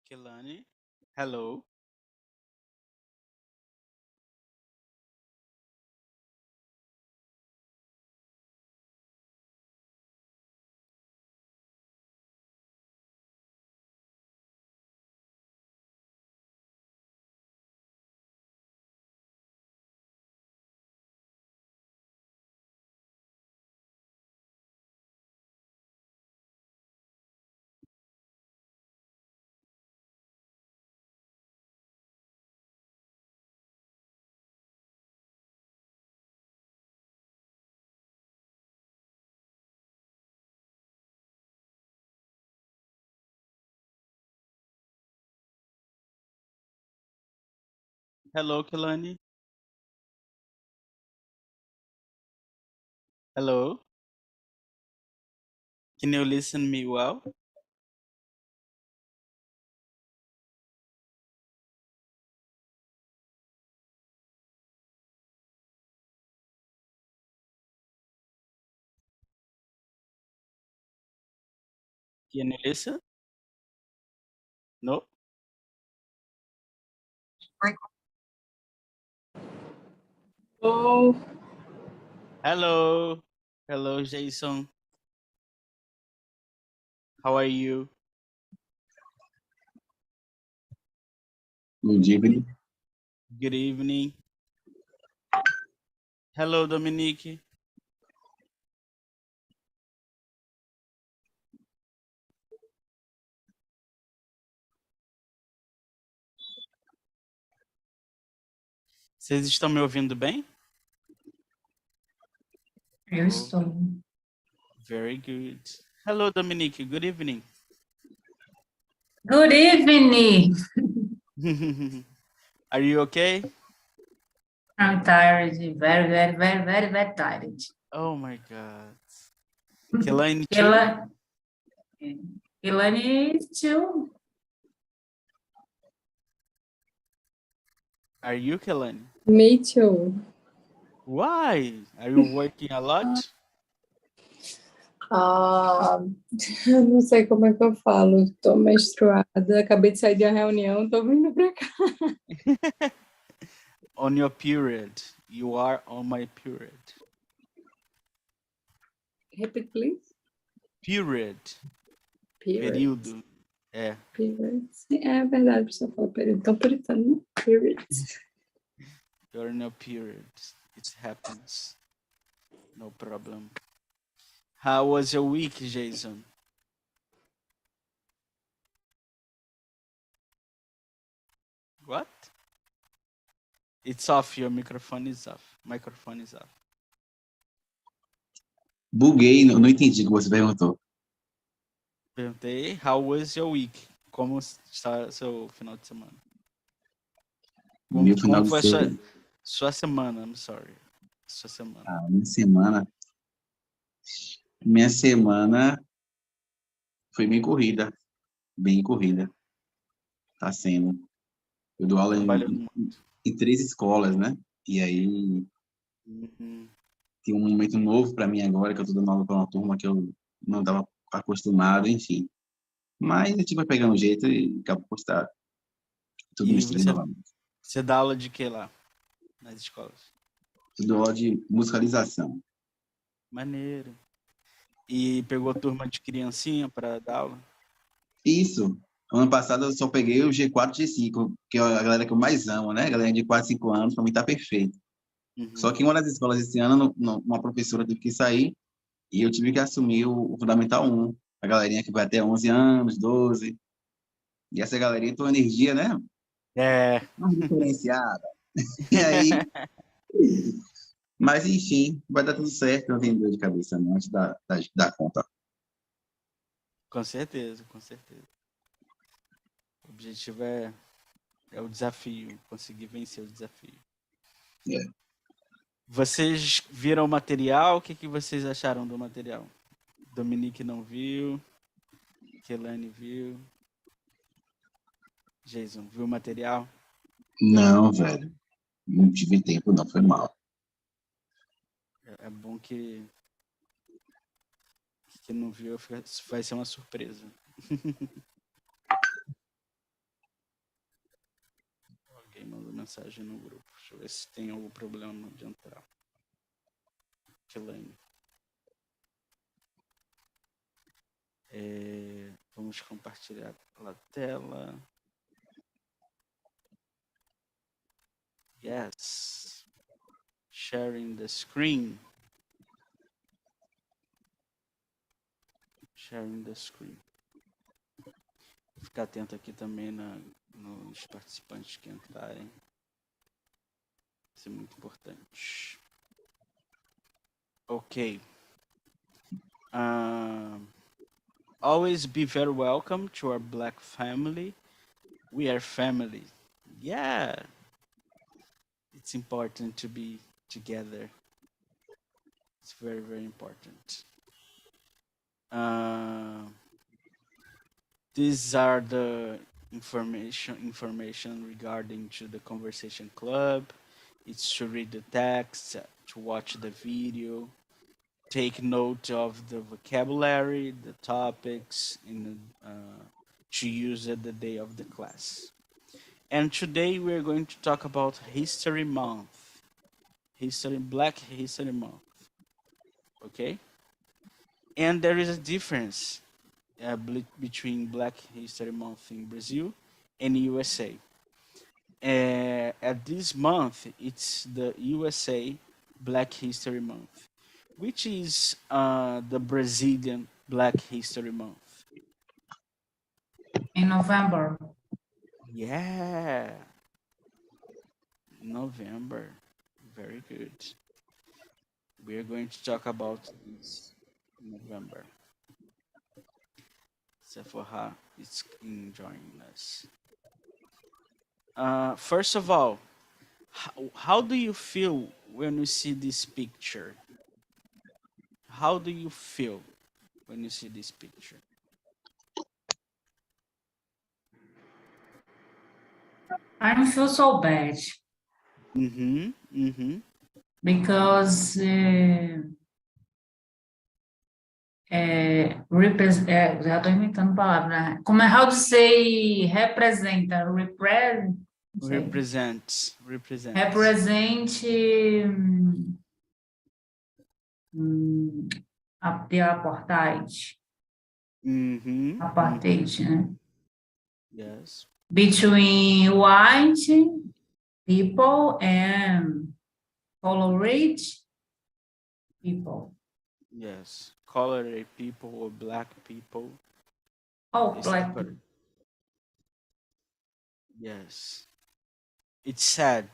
Kelani. Hello. Hello, Kelani. Hello. Can you listen me well? Can you listen? No? Oh, Hello. Hello, Jason. How are you? Good evening. Good evening. Hello, Dominique. Vocês estão me ouvindo bem? eu Oh, estou. very good. Hello, Dominique. Good evening. Good evening. Are you okay? I'm tired, very, very, very, very, very tired. Oh my God. Kelani too? Ilani is too. Are you, Kelani? Me too. Why? Are you working a lot? Ah, eu não sei como é que eu falo. Tô menstruada, acabei de sair de uma reunião, tô vindo pra cá. On your period. You are on my period. Repeat, please. Period. Period. Período. É. Period. Sim, é verdade, a pessoa fala período. Tão puritano, né? Period. You're in a period. It happens. No problem. How was your week, Jason? What? It's off. Your microphone is off. Microphone is off. Buguei, não entendi o que você perguntou. Perguntei, how was your week? Como está seu final de semana? Meu final Como de foi a semana. sua semana? I'm sorry. Sua semana. Minha semana. Minha semana foi bem corrida. Bem corrida. Tá sendo. Eu dou aula Trabalhando muito. em 3 escolas, né? E aí Uhum. tem um momento novo para mim agora, que eu tô dando aula para uma turma que eu não estava acostumado, enfim. Mas a gente vai pegando jeito e acaba por estar tudo E misturado novamente. você dá aula de que lá? Nas escolas? Eu dou aula de musicalização. Maneiro. E pegou turma de criancinha para dar aula? Isso. Ano passado eu só peguei o G4 e G5, que é a galera que eu mais amo, né? A galera de 4, 5 anos, para mim tá perfeito. Só Uhum. que em uma das escolas esse ano, uma professora teve que sair e eu tive que assumir o Fundamental 1. A galerinha que vai até 11 anos, 12. E essa galerinha tem uma energia, né? É. Uma diferenciada. E aí, mas enfim, vai dar tudo certo, não tem dor de cabeça não, antes da conta. Com certeza, com certeza. O objetivo é o desafio, conseguir vencer o desafio. É. Vocês viram o material? O que vocês acharam do material? Dominique não viu, Kelane viu, Jason viu o material? Não, velho. Não tive tempo, não, foi mal. É bom que não viu, vai ser uma surpresa. mensagem no grupo. Deixa eu ver se tem algum problema de entrar. Kelane. Vamos compartilhar a tela. Yes. Sharing the screen. Sharing the screen. Vou ficar atento aqui também nos participantes que entrarem. Isso é muito importante. Ok. Always be very welcome to our Black family. We are family. Yeah. It's important to be together. It's very, very important. These are the information regarding to the conversation club. It's to read the text, to watch the video, take note of the vocabulary, the topics, to use at the day of the class. And today we're going to talk about History Month. Black History Month. Okay? And there is a difference between Black History Month in Brazil and USA. At this month, it's the USA Black History Month, which is the Brazilian Black History Month. In November. Yeah. November. Very good. We are going to talk about this in November. Sephora is enjoying us. First of all, how do you feel when you see this picture? How do you feel when you see this picture? I don't feel so bad because já estou inventando palavra, né? Como é how to say representa, Represent. Represente the apartheid. Apartheid, né? Yes. Between white people and colored people. Yes. Colored people or black people. Oh, black people. Yes. It's sad.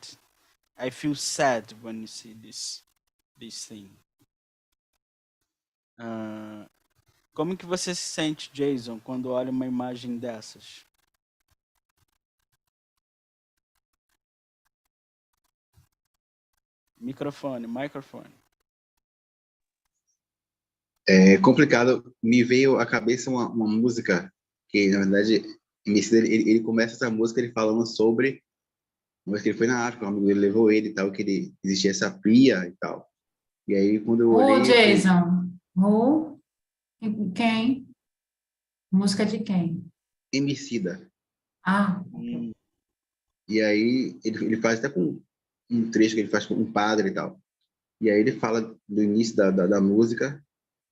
I feel sad when you see this thing. Como que você se sente, Jason, quando olha uma imagem dessas? Microfone. É complicado. Me veio à cabeça uma música que, na verdade, ele começa essa música ele falando sobre uma vez que ele foi na África, um amigo dele levou ele e tal, que existia essa pia e tal. E aí, quando eu olhei... Jason? Quem? Música de quem? Emicida. Okay. E aí, ele faz até com um trecho que ele faz com um padre e tal. E aí ele fala do início da música,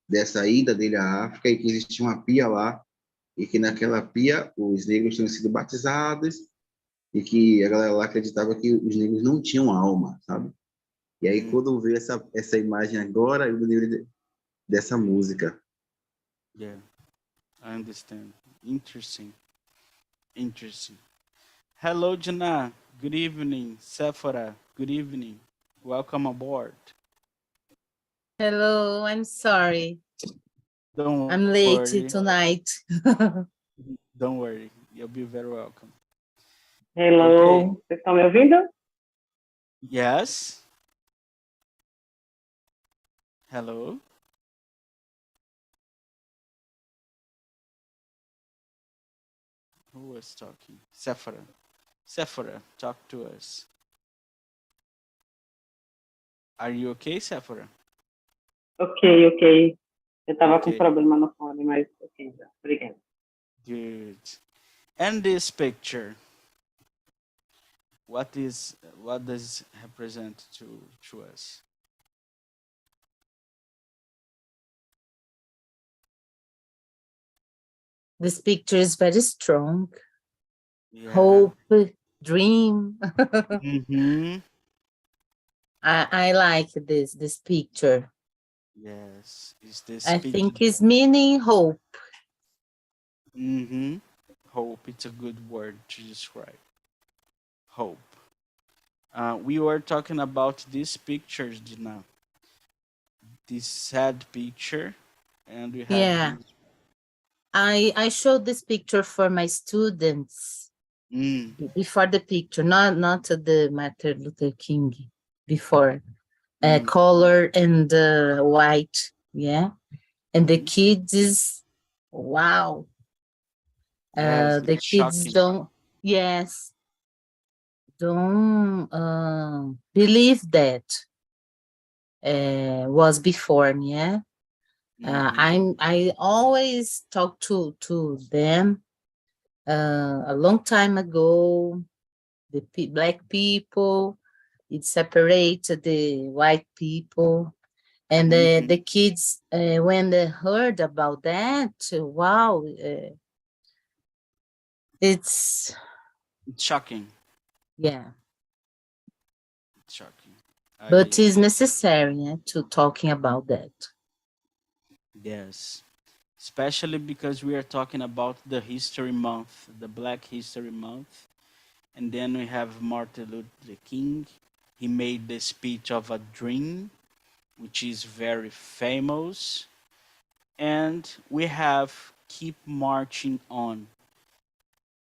dessa ida dele à África, e que existia uma pia lá, e que naquela pia os negros tinham sido batizados, e que a galera lá acreditava que os negros não tinham alma, sabe? E aí, quando eu vi essa imagem agora, eu me lembrei dessa música. Yeah, I understand. Interesting. Hello, Jana. Good evening. Sephora, good evening. Welcome aboard. Hello, I'm sorry. I'm worry. late tonight. Don't worry. You'll be very welcome. Hello. Okay. Vocês estão me ouvindo? Yes. Hello. Who was talking? Sephora, talk to us. Are you okay, Sephora? Ok. Eu estava com problema no fone, mas ok, já. Obrigada. Good. And this picture. what does it represent to us? This picture is very strong. Yeah. Hope, dream. Mm-hmm. I like this picture. Yes. Is this I speaking? think it's meaning hope. Mm-hmm. Hope. It's a good word to describe. Hope. We were talking about these pictures, Dina. This sad picture, and we have Yeah. this. I showed this picture for my students before the picture, not the Martin Luther King, before color and white, yeah, and the kids, wow, Yes, the it's kids shocking. don't believe that was before, yeah. I always talk to them a long time ago. The black people, it separated the white people, and the kids when they heard about that, wow, it's It's shocking. yeah, It's shocking. but it's necessary, yeah, to talking about that. Yes, especially because we are talking about the History Month, the Black History Month, and then we have Martin Luther King. He made the speech of a dream, which is very famous, and we have Keep Marching On,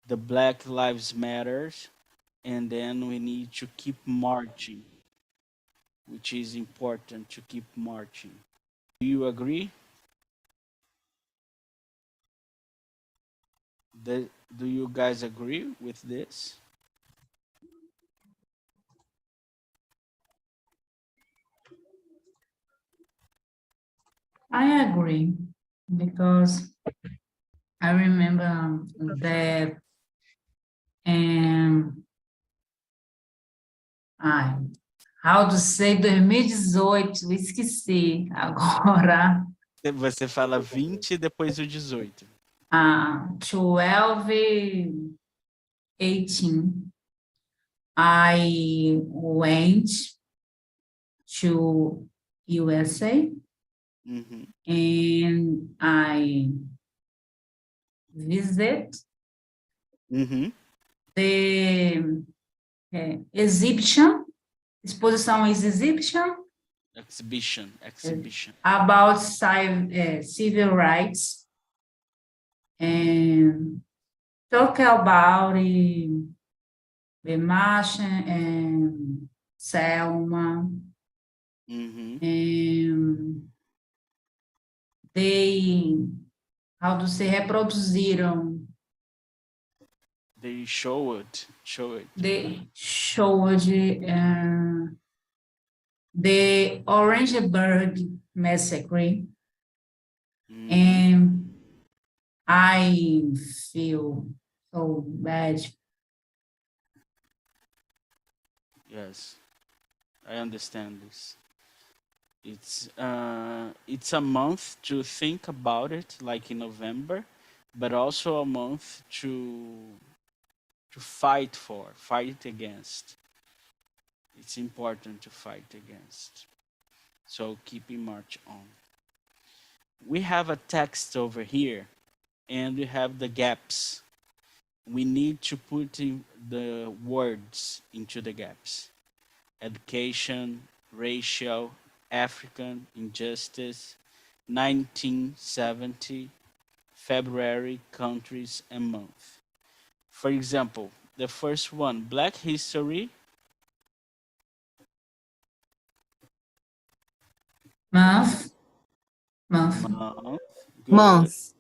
the Black Lives Matters, and then we need to keep marching, which is important to keep marching. Do you agree? Do you guys agree with this? I agree because I remember that ai, how to say 2018, esqueci agora. Você fala 20 e depois o 18. 12/18, I went to USA and I visit the exhibition. Exposição is exhibition about civil rights and talk about the march and Selma. And they, how to say, reproduziram. They showed. They showed the Orangeburg massacre, and I feel so bad. Yes, I understand this. It's a month to think about it, like in November, but also a month to fight against. It's important to fight against. So keeping march on. We have a text over here, and we have the gaps. We need to put in the words into the gaps. Education, racial, African, injustice, 1970, February, countries, and month. For example, the first one, Black History. Month. Good. Month.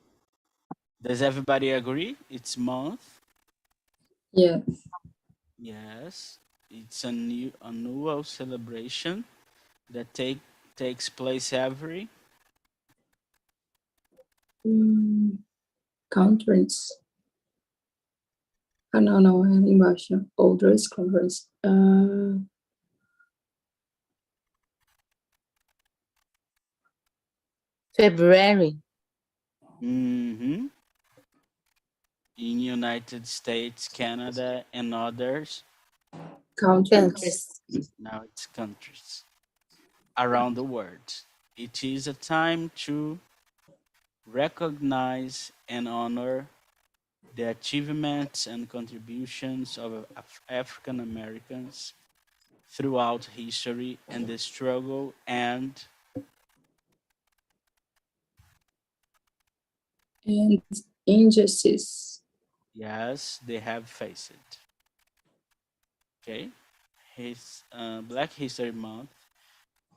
Does everybody agree? It's month? Yes. Yes. It's a new annual celebration that takes place every Conference. Ah, não, é ali embaixo. Older discoveries. February. In United States, Canada, and others. Countries. Now it's countries around the world. It is a time to recognize and honor the achievements and contributions of African Americans throughout history and the struggle and And injustice. yes, they have faced. Okay, Black History Month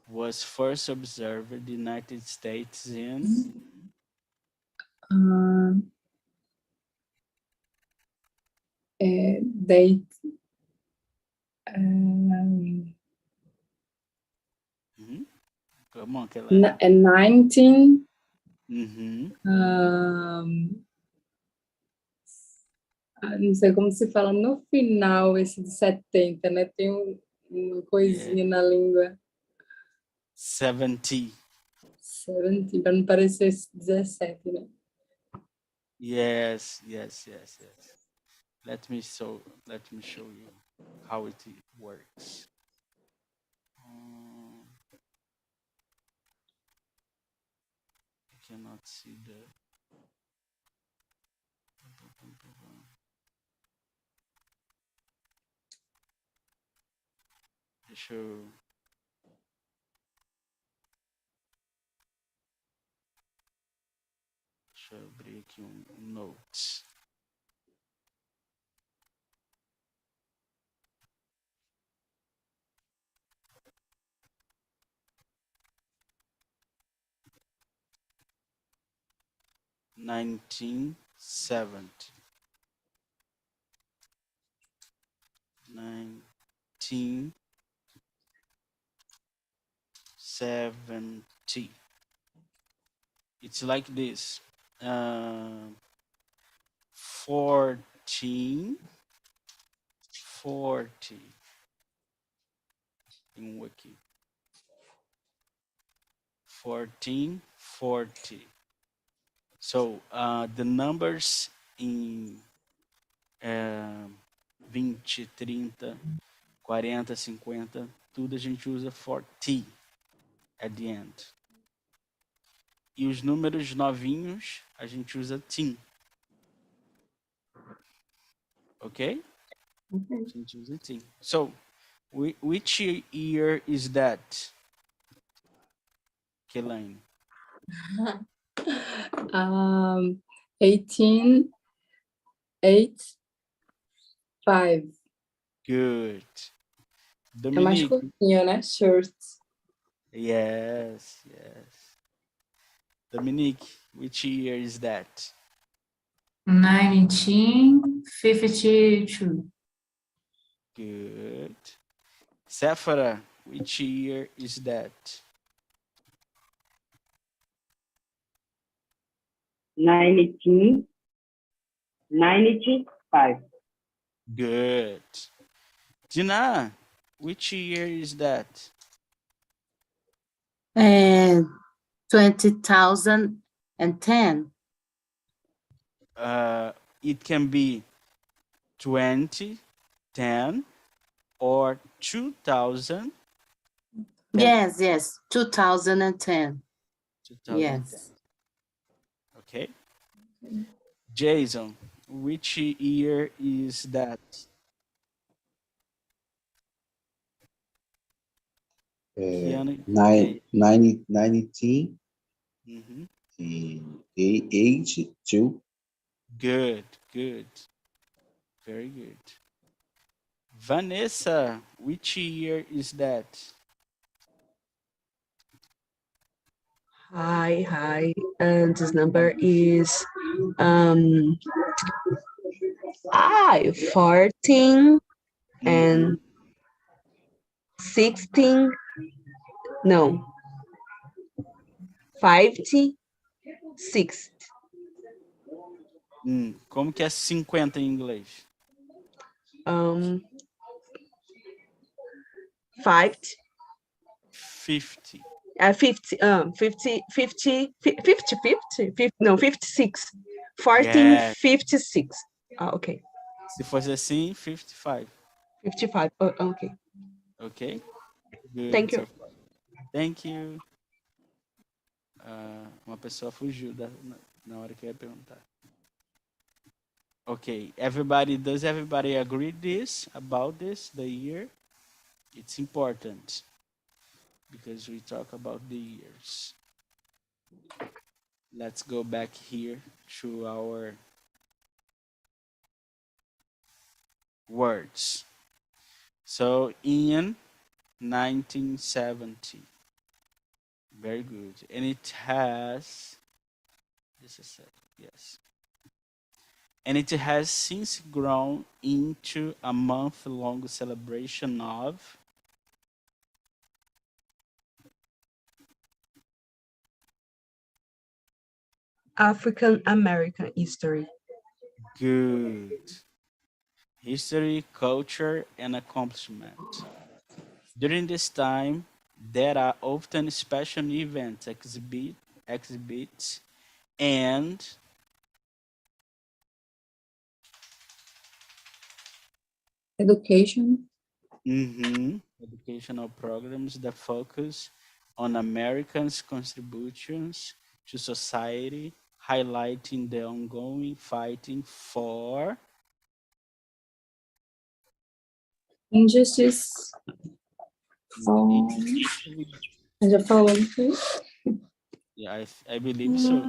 was first observed in the United States in Date. Come on, Kelly. 19. Não sei como se fala no final esse de 70, né? Tem uma coisinha na língua. 70. 70, para não parecer 17, né? Yes. Let me show you how it works. I cannot see the. Deixa eu abrir aqui notes. $1970. It's like this. 1440 in Wiki. 1440. So the numbers in 20, 30, 40, 50, tudo a gente usa for T at the end. E os números novinhos a gente usa teen. Ok? A gente usa teen. So, which year is that, Kelaine? 1885. Good. É mais curtinho, né? Short. Yes. Dominique, which year is that? 1952. Good. Sephora, which year is that? 1995. Good. Dina, which year is that? 2010. It can be 2010 or 2000. Yes, 2010. 2010. Yes. Okay. Jason, which year is that? 1982. Good. Very good. Vanessa, which year is that? Hi, and this number is 14 and 16. No, 56. Como que é 50 em inglês? Um, 50, 50. 50, 50, 50, 50, 50, no, 56, Yeah. 1456. Okay, Se fosse assim, 55. 55. Oh, okay, Ok? Good thank you. so far. Thank you. Uma pessoa fugiu na hora que eu ia perguntar. Okay, does everybody agree about this, the year? It's important because we talk about the years. Let's go back here to our words. So in 1970, very good. And it has, just a sec, yes. And it has since grown into a month-long celebration of African American history. good history, culture, and accomplishment. During this time, there are often special events, exhibits, and Education. educational programs that focus on Americans' contributions to society, highlighting the ongoing fighting for Injustice. For... Já falamos aqui. yeah, I believe so.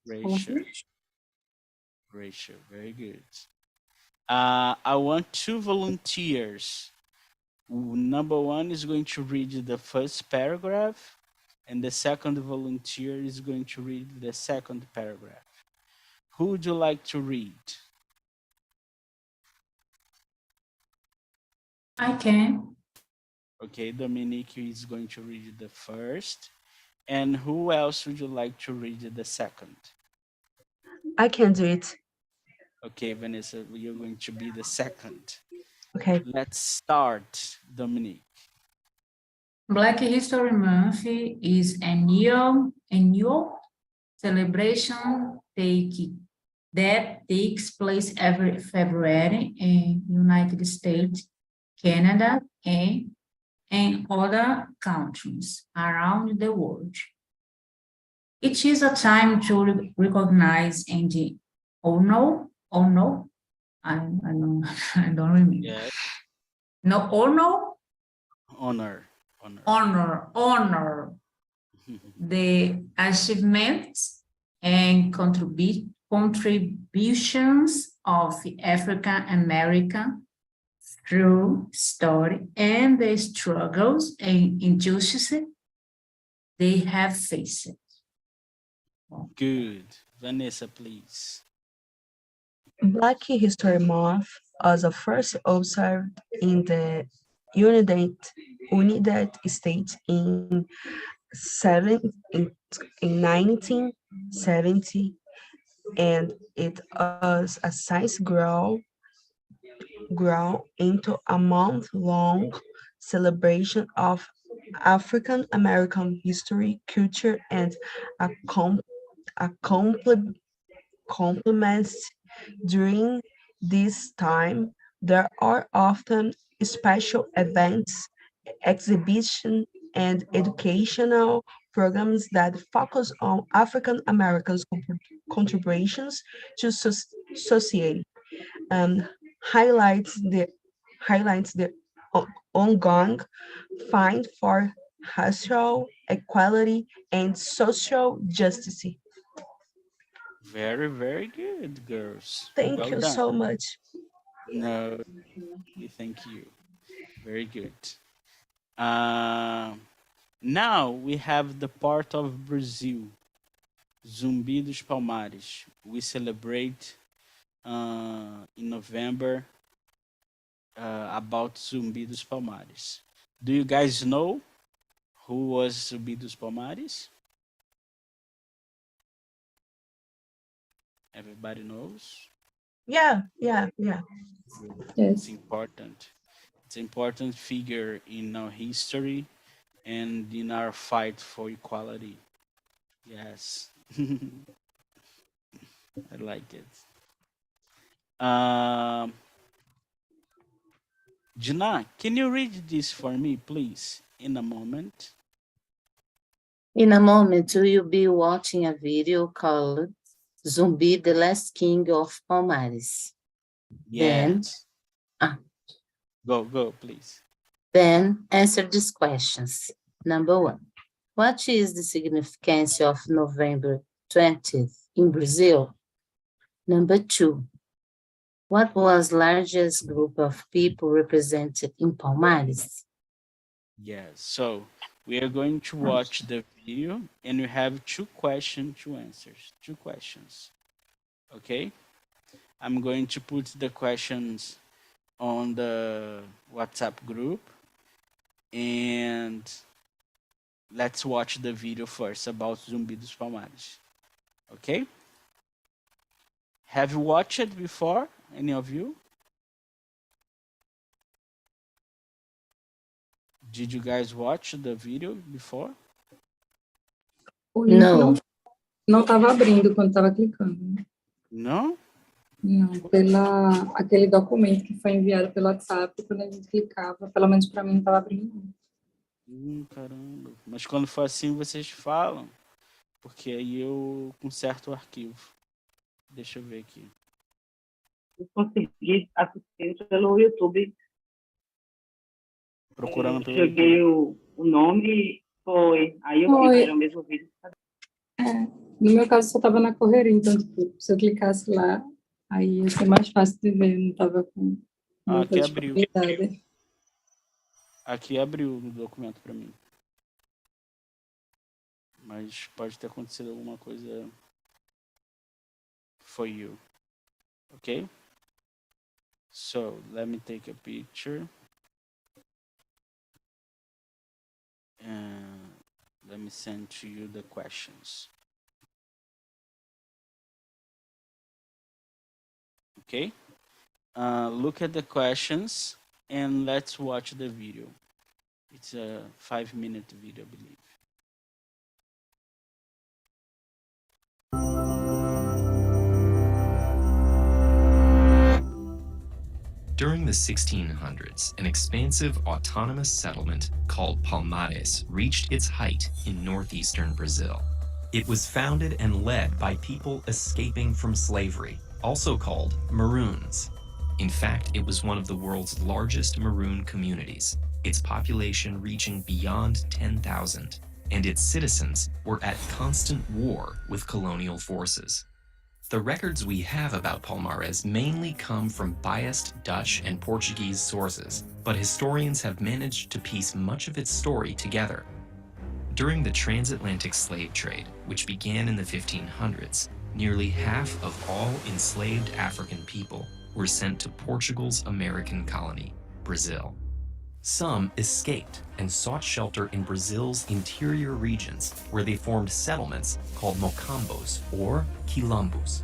Racial. Ratio, very good. I want two volunteers. Number one is going to read the first paragraph, and the second volunteer is going to read the second paragraph. Who would you like to read? I can. Okay, Dominique is going to read the first. And who else would you like to read the second? I can do it. Okay, Vanessa, you're going to be the second. Okay. Let's start, Dominique. Black History Month is annual celebration that takes place every February in United States, Canada, and other countries around the world. It is a time to recognize and honor, I don't, I don't remember. Yes. No, Honor. the achievements and contributions of African American through story and the struggles and injustices they have faced. Good. Vanessa, please. Black History Month was first observed in the United States in 1970, and it was a size grow into a month-long celebration of African American history, culture, and accomplishments. During this time, there are often special events, exhibitions, and educational programs that focus on African Americans' contributions to society, and highlights the ongoing fight for racial equality and social justice. Very, very good, girls. Thank Well you done. so much. No, thank you. Very good. Now we have the part of Brazil, Zumbi dos Palmares. We celebrate in November about Zumbi dos Palmares. Do you guys know who was Zumbi dos Palmares? Everybody knows. Yeah. It's Yes. important. It's an important figure in our history and in our fight for equality. Yes. I like it. Um, Jana, can you read this for me, please, in a moment? In a moment, you will be watching a video called Zumbi, the Last King of Palmares. Then, Yes. ah, Go, please. then answer these questions. Number 1, what is the significance of November 20th in Brazil? Number 2, what was largest group of people represented in Palmares? Yes. So we are going to watch the video and you have 2 questions to answer. 2 questions. Okay? I'm going to put the questions on the WhatsApp group and let's watch the video first about Zumbi dos Palmares. Okay? Have you watched it before? Any of you? Did you guys watch the video before? O link Não. não estava abrindo quando estava clicando. No? Não, aquele documento que foi enviado pelo WhatsApp, quando a gente clicava, pelo menos para mim não estava abrindo. Caramba. Mas quando for assim, vocês falam. Porque aí eu conserto o arquivo. Deixa eu ver aqui. Eu consegui assistir pelo YouTube. Procurando pelo Joguei o nome e foi. Aí eu Foi. vi que era o mesmo vídeo. No meu caso, só estava na correria, então, tipo, se eu clicasse lá, aí ia ser mais fácil de ver, não estava com muita aqui abriu. disponibilidade. Aqui abriu o documento para mim. Mas pode ter acontecido alguma coisa for you. Okay? So, let me take a picture. And let me send to you the questions. Okay? Look at the questions and let's watch the video. It's a 5-minute video, I believe. During the 1600s, an expansive autonomous settlement called Palmares reached its height in northeastern Brazil. It was founded and led by people escaping from slavery, also called Maroons. In fact, it was one of the world's largest Maroon communities, its population reaching beyond 10,000, and its citizens were at constant war with colonial forces. The records we have about Palmares mainly come from biased Dutch and Portuguese sources, but historians have managed to piece much of its story together. During the transatlantic slave trade, which began in the 1500s, nearly half of all enslaved African people were sent to Portugal's American colony, Brazil. Some escaped and sought shelter in Brazil's interior regions, where they formed settlements called mocambos or quilombos.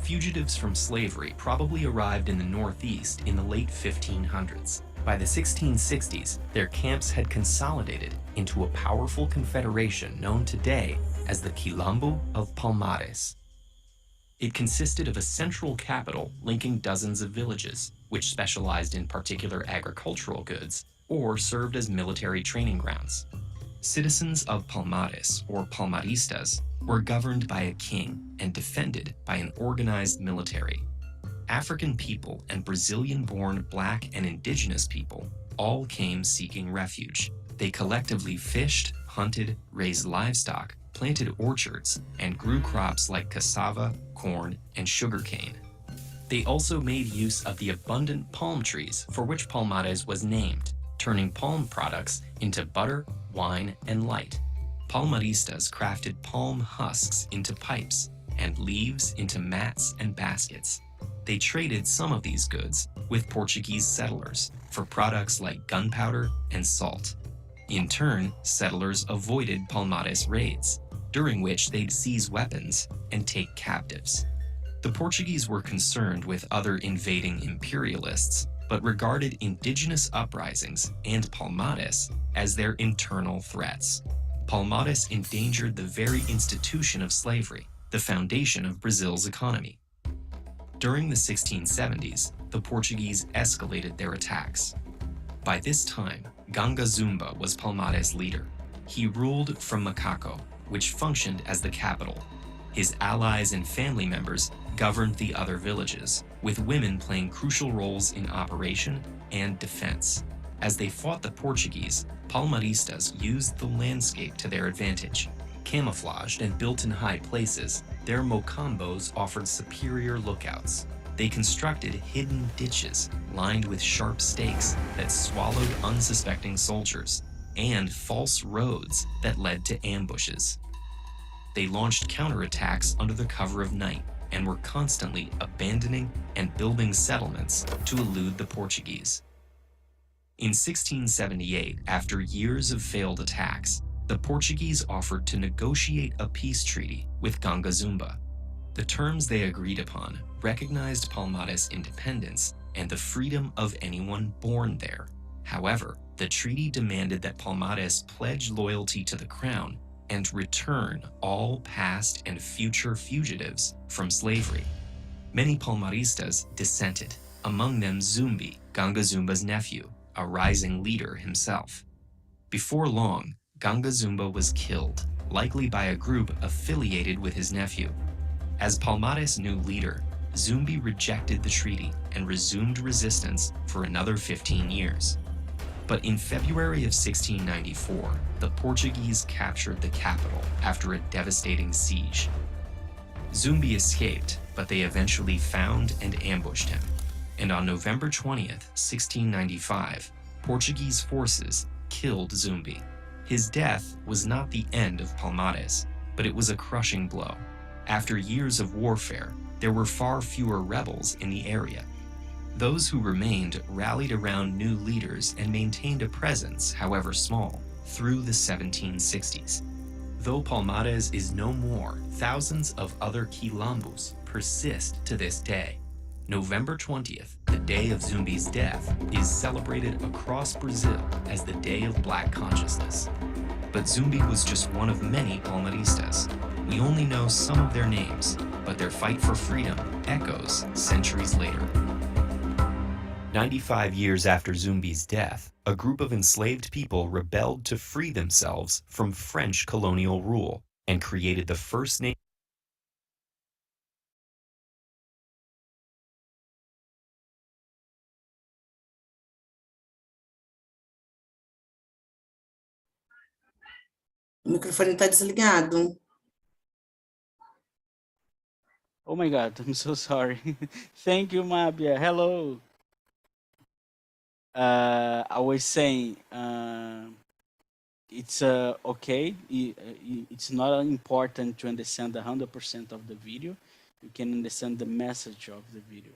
Fugitives from slavery probably arrived in the Northeast in the late 1500s. By the 1660s, their camps had consolidated into a powerful confederation known today as the Quilombo of Palmares. It consisted of a central capital linking dozens of villages, which specialized in particular agricultural goods or served as military training grounds. Citizens of Palmares, or Palmaristas, were governed by a king and defended by an organized military. African people and Brazilian-born Black and indigenous people all came seeking refuge. They collectively fished, hunted, raised livestock, planted orchards, and grew crops like cassava, corn, and sugarcane. They also made use of the abundant palm trees for which Palmares was named, turning palm products into butter, wine, and light. Palmaristas crafted palm husks into pipes and leaves into mats and baskets. They traded some of these goods with Portuguese settlers for products like gunpowder and salt. In turn, settlers avoided Palmares raids, during which they'd seize weapons and take captives. The Portuguese were concerned with other invading imperialists, but regarded indigenous uprisings and Palmares as their internal threats. Palmares endangered the very institution of slavery, the foundation of Brazil's economy. During the 1670s, the Portuguese escalated their attacks. By this time, Ganga Zumba was Palmares' leader. He ruled from Macaco, which functioned as the capital. His allies and family members governed the other villages, with women playing crucial roles in operation and defense. As they fought the Portuguese, Palmaristas used the landscape to their advantage. Camouflaged and built in high places, their mocambos offered superior lookouts. They constructed hidden ditches lined with sharp stakes that swallowed unsuspecting soldiers, and false roads that led to ambushes. They launched counterattacks under the cover of night and were constantly abandoning and building settlements to elude the Portuguese. In 1678, after years of failed attacks, the Portuguese offered to negotiate a peace treaty with Ganga Zumba. The terms they agreed upon recognized Palmares' independence and the freedom of anyone born there. However, the treaty demanded that Palmares pledge loyalty to the crown and return all past and future fugitives from slavery. Many Palmaristas dissented, among them Zumbi, Ganga Zumba's nephew, a rising leader himself. Before long, Ganga Zumba was killed, likely by a group affiliated with his nephew. As Palmares' new leader, Zumbi rejected the treaty and resumed resistance for another 15 years. But in February of 1694, the Portuguese captured the capital after a devastating siege. Zumbi escaped, but they eventually found and ambushed him. And on November 20th, 1695, Portuguese forces killed Zumbi. His death was not the end of Palmares, but it was a crushing blow. After years of warfare, there were far fewer rebels in the area. Those who remained rallied around new leaders and maintained a presence, however small, through the 1760s. Though Palmares is no more, thousands of other quilombos persist to this day. November 20th, the day of Zumbi's death, is celebrated across Brazil as the Day of Black Consciousness. But Zumbi was just one of many Palmaristas. We only know some of their names, but their fight for freedom echoes centuries later. 95 years after Zumbi's death, a group of enslaved people rebelled to free themselves from French colonial rule and created the first nation. O microfone está desligado. Oh my God, I'm so sorry. Thank you, Mabia. Hello. I was saying it's okay. It's not important to understand 100% of the video. You can understand the message of the video.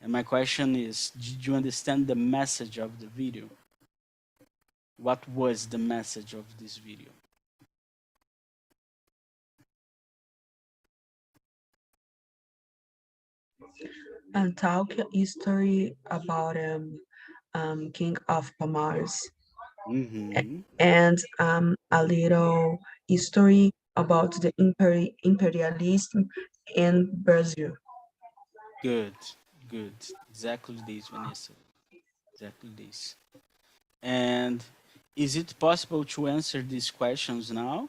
And my question is, did you understand the message of the video? What was the message of this video? And talk a story about King of Palmares, Mm-hmm. and a little history about the imperialism in Brazil. Good, good. Exactly this, Vanessa. Exactly this. And is it possible to answer these questions now?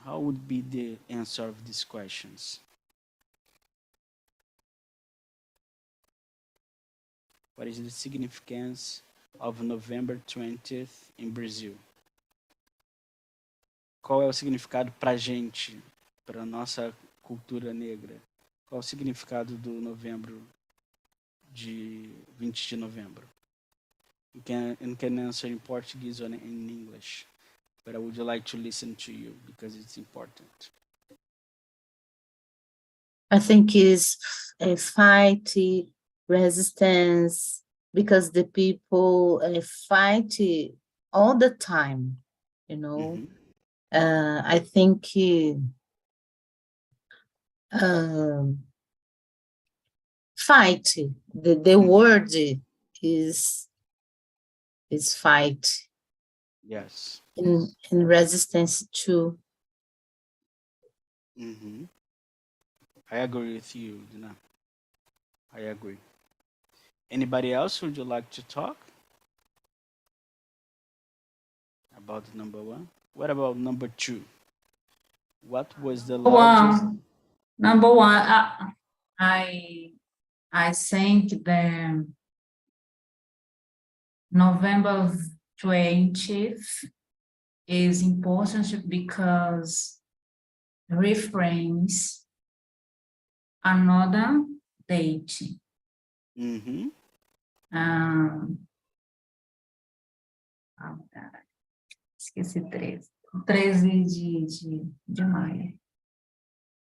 How would be the answer of these questions? What is the significance of November 20th em Brazil? Qual é o significado para a gente, para a nossa cultura negra? Qual é o significado do novembro, de 20 de novembro? You can answer in Portuguese or in English, but I would like to listen to you because it's important. I think is a fight, resistance, because the people fight all the time, you know. Mhm. I think Fight. The word is fight. Yes. In resistance to. Mm-hmm. I agree with you, Dina. I agree. Anybody else would you like to talk about number one? What about number two? What was the largest? Number one, I think the November 20th is important because reframes another date. Mm-hmm. Esqueci 13. 13 de maio.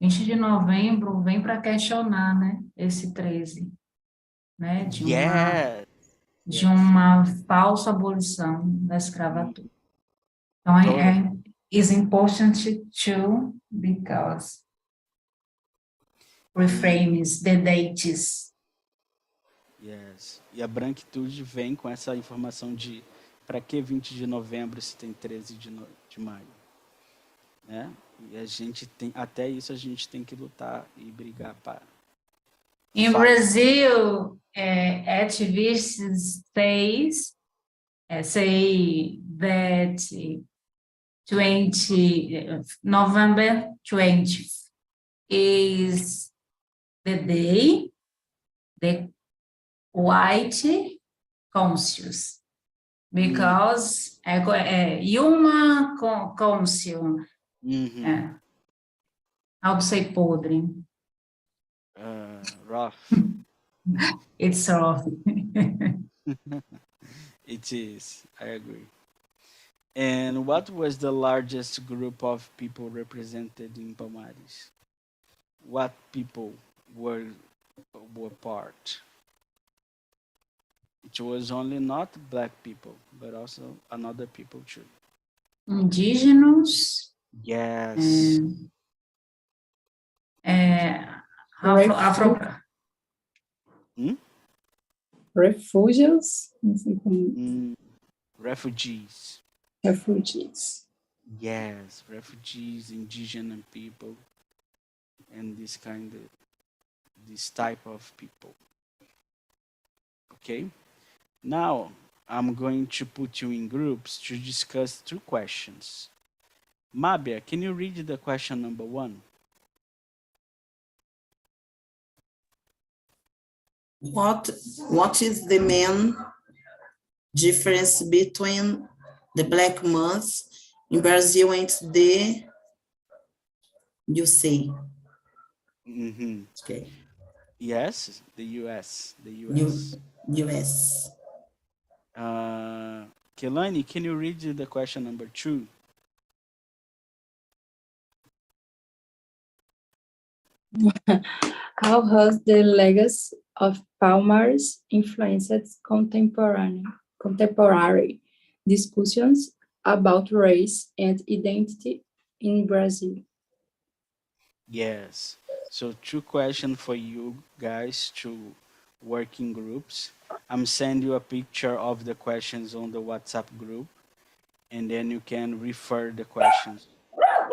20 de novembro vem para questionar, né? Esse 13, né? Yeah. De uma falsa abolição da escravatura. Então, is important too because reframes the dates. Yes. E a branquitude vem com essa informação de para que 20 de novembro se tem 13 de maio, né? E a gente tem, até isso a gente tem que lutar e brigar para. In Brazil, activists say that November 20th is the day the white conscious, because Yuma Council, how to say podre? Rough. It's rough. It is. I agree. And what was the largest group of people represented in Palmares? What people were part? It was only not black people, but also another people too. Indigenous. Yes. Afro. Refugios? Refugees. Refugees. Yes, refugees, indigenous people, and this type of people. Okay. Now I'm going to put you in groups to discuss 2 questions. Mabia, can you read the question number 1? What is the main difference between the Black Month in Brazil and the USA? Mm-hmm. Okay. Yes, the US. US. Kelani, can you read the question number 2? How has the legacy of Palmares influenced contemporary discussions about race and identity in Brazil? Yes. So 2 questions for you guys to work in groups. I'm sending you a picture of the questions on the WhatsApp group, and then you can refer the questions